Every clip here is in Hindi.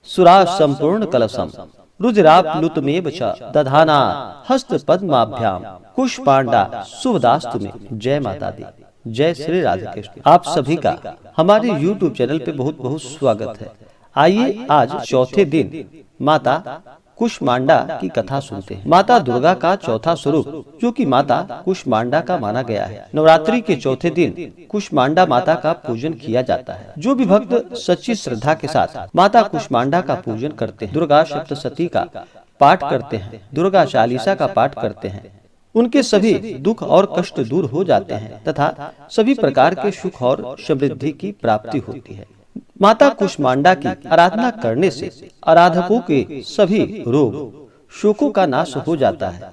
सुरा संपूर्ण कलशम रुद्राप्लुतमेव च दधाना हस्त पद्माभ्याम कुशपांडा शुभदास्तु में। जय माता दी। जय श्री राधे कृष्ण। आप सभी का हमारे YouTube चैनल पे बहुत बहुत स्वागत है। आइए आज चौथे दिन माता कुष्मांडा की कथा सुनते हैं। माता दुर्गा का चौथा स्वरूप जो कि माता कुष्मांडा का माना गया है। नवरात्रि के चौथे दिन कुष्मांडा माता का पूजन किया जाता है। जो भी भक्त सच्ची श्रद्धा के साथ माता कुष्मांडा का पूजन करते हैं, दुर्गा सप्तशती का पाठ करते हैं, दुर्गा चालीसा का पाठ करते हैं, उनके सभी दुख और कष्ट दूर हो जाते हैं तथा सभी प्रकार के सुख और समृद्धि की प्राप्ति होती है। माता कुष्मांडा की आराधना करने से आराधकों के सभी रोग शोकों का नाश हो जाता है।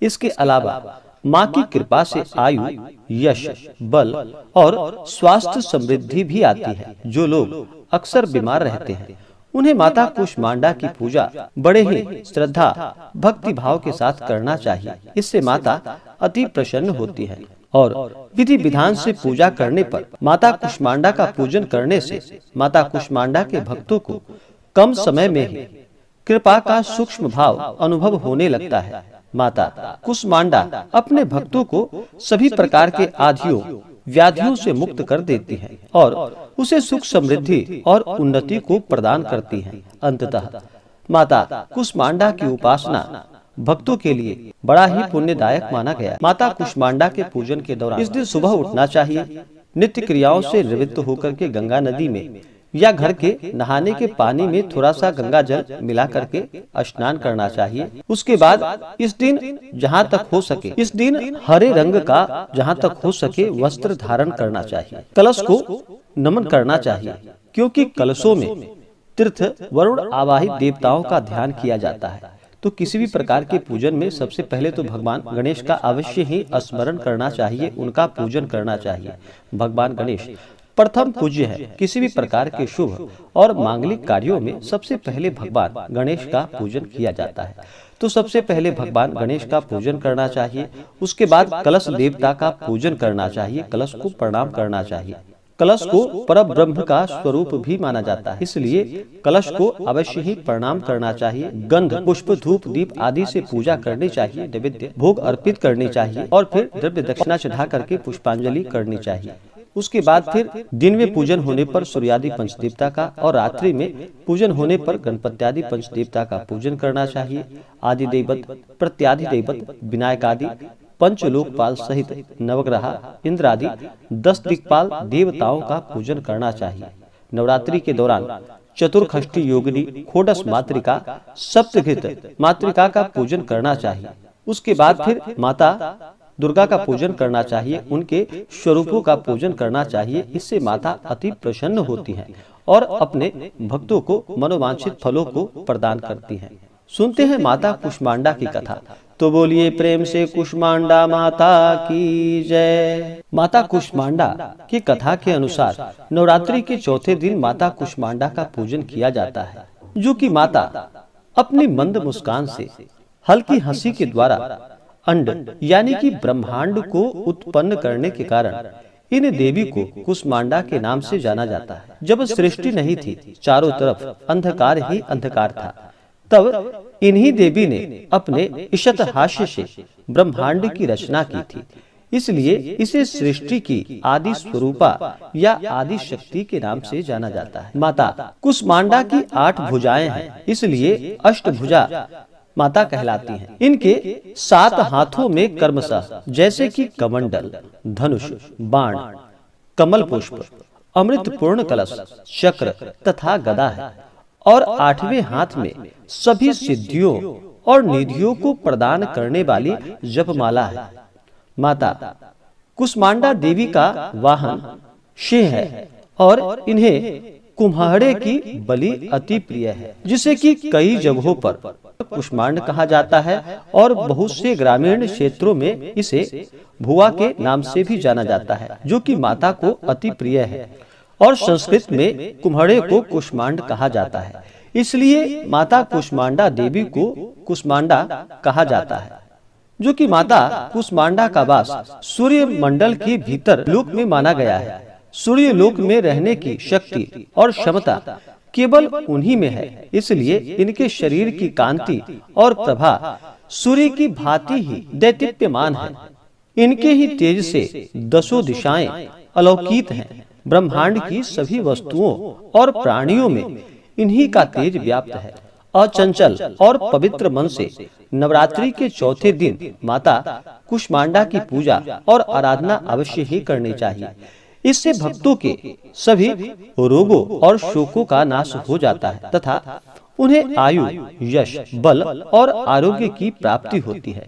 इसके अलावा माँ की कृपा से आयु, यश, बल और स्वास्थ्य समृद्धि भी आती है। जो लोग अक्सर बीमार रहते हैं उन्हें माता कुष्मांडा की पूजा बड़े ही श्रद्धा भक्ति भाव के साथ करना चाहिए। इससे माता अति प्रसन्न होती है और विधि विधान से पूजा करने पर माता कुष्मांडा का पूजन करने से माता कुष्मांडा के भक्तों को कम समय में ही कृपा का सूक्ष्म भाव अनुभव होने लगता है। माता कुष्मांडा अपने भक्तों को सभी प्रकार के आधियों व्याधियों से मुक्त कर देती है और उसे सुख समृद्धि और उन्नति को प्रदान करती है। अंततः माता कुष्मांडा की उपासना भक्तों के लिए बड़ा ही पुण्यदायक माना गया। माता कुष्मांडा के पूजन के दौरान इस दिन सुबह उठना चाहिए। नित्य क्रियाओं से निवृत्त होकर के गंगा नदी में या घर के नहाने के पानी में थोड़ा सा गंगा जल मिला करके स्नान करना चाहिए। उसके बाद इस दिन जहाँ तक हो सके, इस दिन हरे रंग का जहाँ तक हो सके वस्त्र धारण करना चाहिए। कलश को नमन करना चाहिए क्योंकि कलशों में तीर्थ वरुण आवाहित देवताओं का ध्यान किया जाता है। तो किसी भी प्रकार के पूजन में सबसे पहले तो भगवान गणेश का अवश्य ही स्मरण करना चाहिए, उनका पूजन करना चाहिए। भगवान गणेश प्रथम पूज्य है। किसी भी प्रकार के शुभ और मांगलिक कार्यों में सबसे पहले भगवान गणेश का पूजन किया जाता है। तो सबसे पहले भगवान गणेश का पूजन करना चाहिए। उसके बाद कलश देवता का पूजन करना चाहिए, कलश को प्रणाम करना चाहिए। कलश को परब्रह्म का स्वरूप भी माना जाता है, इसलिए कलश को अवश्य ही प्रणाम करना चाहिए। गंध, पुष्प, धूप, दीप आदि से पूजा करनी चाहिए, नैवेद्य भोग अर्पित करनी चाहिए और फिर द्रव्य दक्षिणा चढ़ा करके पुष्पांजलि करनी चाहिए। उसके बाद फिर दिन में पूजन होने पर सूर्यादि पंचदेवता का और रात्रि में पूजन होने पर गणपत्यादि पंचदेवता का पूजन करना चाहिए। आदि देवत, प्रत्यादि देवत, विनायक आदि पंचलोकपाल सहित नवग्रह, इंद्र आदि 10 दिक्पाल देवताओं का पूजन करना चाहिए। नवरात्रि के दौरान चतुर्खष्टी योगिनी, खोडस मातृका, सप्तघृत मातृका का पूजन करना चाहिए। उसके बाद फिर माता दुर्गा का पूजन करना चाहिए, उनके स्वरूपों का पूजन करना चाहिए। इससे माता अति प्रसन्न होती है और अपने भक्तों को मनोवांछित फलों को प्रदान करती हैं। सुनते हैं माता कुष्मांडा की कथा। तो बोलिए प्रेम से कुष्मांडा माता की जय। माता कुष्मांडा की कथा के अनुसार नवरात्रि के चौथे दिन माता कुष्मांडा का पूजन किया जाता है, जो कि माता अपनी मंद मुस्कान से, हल्की हंसी के द्वारा अंड यानी कि ब्रह्मांड को उत्पन्न करने के कारण इन देवी को कुष्मांडा के नाम से जाना जाता है। जब सृष्टि नहीं थी, चारों तरफ अंधकार ही अंधकार था, तब इन्हीं देवी ने अपने ईशत हास्य से ब्रह्मांड की रचना की थी। इसलिए इसे सृष्टि की आदि स्वरूपा या आदि शक्ति के नाम से जाना जाता है। माता कुष्मांडा की 8 भुजाएं हैं, इसलिए अष्टभुजा माता कहलाती हैं। इनके 7 हाथों में कर्मशः जैसे कि कमंडल, धनुष, बाण, कमल पुष्प, अमृत पूर्ण कलश, चक्र तथा गदा है और 8वें हाथ में सभी सिद्धियों और निधियों को प्रदान करने वाली जपमाला है। माता कुष्मांडा देवी का वाहन सिंह है और इन्हें कुम्हाड़े की बलि अति प्रिय है, जिसे कि कई जगहों पर कुष्मांड कहा जाता है और बहुत से ग्रामीण क्षेत्रों में इसे भुआ के नाम से भी जाना जाता है, जो कि माता को अति प्रिय है और संस्कृत में कुम्हाड़े को कुष्मांड कहा जाता है। इसलिए माता कुष्मांडा देवी को कुष्मांडा कहा जाता है, जो कि माता कुष्मांडा का वास सूर्य मंडल के भीतर लोक में माना गया है। सूर्य लोक में रहने की शक्ति और क्षमता केवल उन्हीं में है, इसलिए इनके शरीर की कांति और प्रभा सूर्य की भांति ही दैदीप्यमान है। इनके ही तेज से दसों दिशाएं अलौकित हैं। ब्रह्मांड की सभी वस्तुओं और प्राणियों में इन्हीं का तेज व्याप्त है। अचंचल और पवित्र मन से नवरात्रि के चौथे दिन माता कुष्मांडा की पूजा और आराधना अवश्य ही करनी चाहिए। इससे भक्तों के सभी रोगों और शोकों का नाश हो जाता है तथा उन्हें आयु, यश, बल और आरोग्य की प्राप्ति होती है।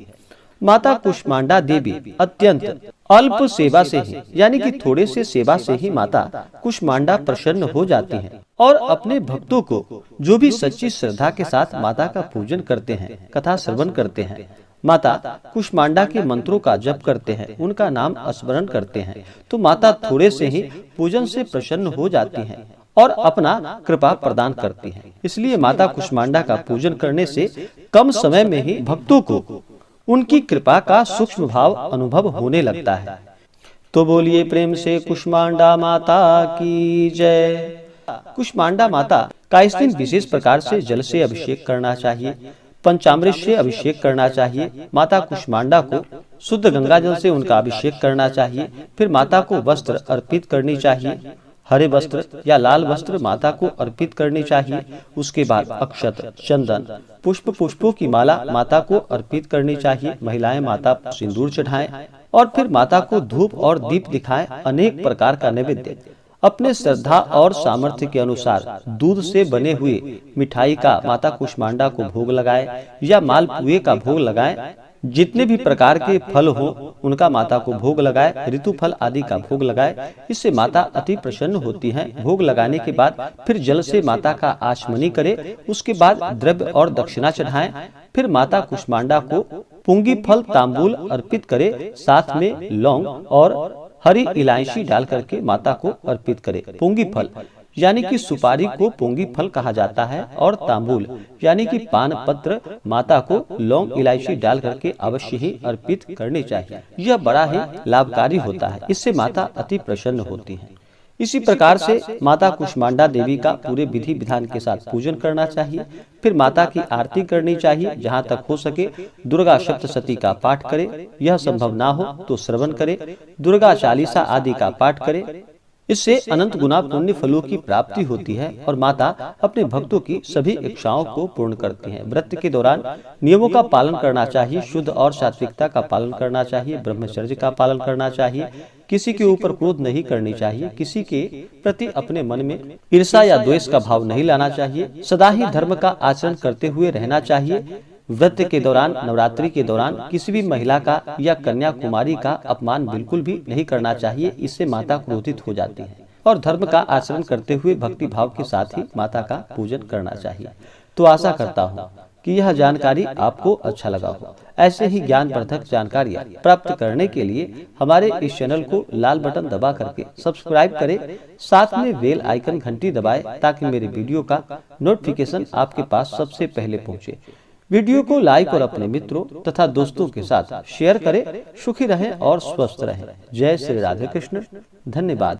माता कुष्मांडा देवी अत्यंत अल्प सेवा से ही, यानी कि थोड़े से सेवा से ही माता कुष्मांडा प्रसन्न हो जाती हैं और अपने भक्तों को जो भी सच्ची श्रद्धा के साथ माता का पूजन करते हैं, कथा श्रवण करते हैं, माता कुष्मांडा के मंत्रों का जप करते हैं, उनका नाम स्मरण करते हैं, तो माता थोड़े से ही पूजन से प्रसन्न हो जाती हैं और अपना कृपा प्रदान करती हैं। इसलिए माता कुष्मांडा का पूजन करने से कम समय में ही भक्तों को उनकी कृपा का सूक्ष्म भाव अनुभव होने लगता है। तो बोलिए प्रेम से कुष्मांडा माता की जय। कुष्मांडा माता का इस दिन विशेष प्रकार से जल से अभिषेक करना चाहिए, पंचामृत से अभिषेक करना चाहिए। माता कुष्मांडा को शुद्ध गंगा जल से उनका अभिषेक करना चाहिए। फिर माता को वस्त्र अर्पित करनी चाहिए, हरे वस्त्र या लाल वस्त्र माता को अर्पित करनी चाहिए। उसके बाद अक्षत, चंदन, पुष्पों की माला माता को अर्पित करनी चाहिए। महिलाएं माता सिंदूर चढ़ाएं और फिर माता को धूप और दीप दिखाएं। अनेक प्रकार का नैवेद्य अपने श्रद्धा और सामर्थ्य के अनुसार दूध से बने हुए मिठाई का माता कुष्मांडा को भोग लगाए या मालपुए का भोग लगाए। जितने भी प्रकार के फल हो उनका माता को भोग लगाए, ऋतु फल आदि का भोग लगाए। इससे माता अति प्रसन्न होती हैं। भोग लगाने के बाद फिर जल से माता का आचमनी करे। उसके बाद द्रव्य और दक्षिणा चढ़ाएं। फिर माता कुष्मांडा को पुंगी फल तांबूल अर्पित करे, साथ में लौंग और हरी इलायची डाल करके माता को अर्पित करे। पुंगी फल यानी कि सुपारी को पुंगी फल कहा जाता है और तांबूल यानी कि पान पत्र माता को लौंग इलायची डाल करके अवश्य ही अर्पित करनी चाहिए। यह बड़ा ही लाभकारी होता है, इससे माता अति प्रसन्न होती है। इसी प्रकार से माता कुष्मांडा देवी का पूरे विधि विधान के साथ पूजन करना चाहिए। फिर माता की आरती करनी चाहिए। जहाँ तक हो सके दुर्गा सप्तशती का पाठ करे, यह संभव ना हो तो श्रवण करे। दुर्गा चालीसा आदि का पाठ करे। इससे अनंत गुना पुण्य फलों की प्राप्ति होती है और माता अपने भक्तों की सभी इच्छाओं को पूर्ण करती हैं। व्रत के दौरान नियमों का पालन करना चाहिए, शुद्ध और सात्विकता का पालन करना चाहिए, ब्रह्मचर्य का पालन करना चाहिए, किसी के ऊपर क्रोध नहीं करनी चाहिए, किसी के प्रति अपने मन में ईर्ष्या या द्वेष का भाव नहीं लाना चाहिए, सदा ही धर्म का आचरण करते हुए रहना चाहिए। व्रत के दौरान, नवरात्रि के दौरान किसी भी महिला का या कन्या कुमारी का अपमान बिल्कुल भी नहीं करना चाहिए, इससे माता क्रोधित हो जाती है। और धर्म का आचरण करते हुए भक्ति भाव के साथ ही माता का पूजन करना चाहिए। तो आशा करता हूँ कि यह जानकारी आपको अच्छा लगा हो। ऐसे ही ज्ञानवर्धक जानकारियाँ प्राप्त करने के लिए हमारे इस चैनल को लाल बटन दबा करके सब्सक्राइब करें, साथ में बेल आइकन घंटी दबाएं ताकि मेरे वीडियो का नोटिफिकेशन आपके पास सबसे पहले पहुँचे। वीडियो को लाइक और अपने मित्रों तथा दोस्तों के साथ शेयर करें। सुखी रहें और स्वस्थ रहें। जय श्री राधे कृष्ण। धन्यवाद।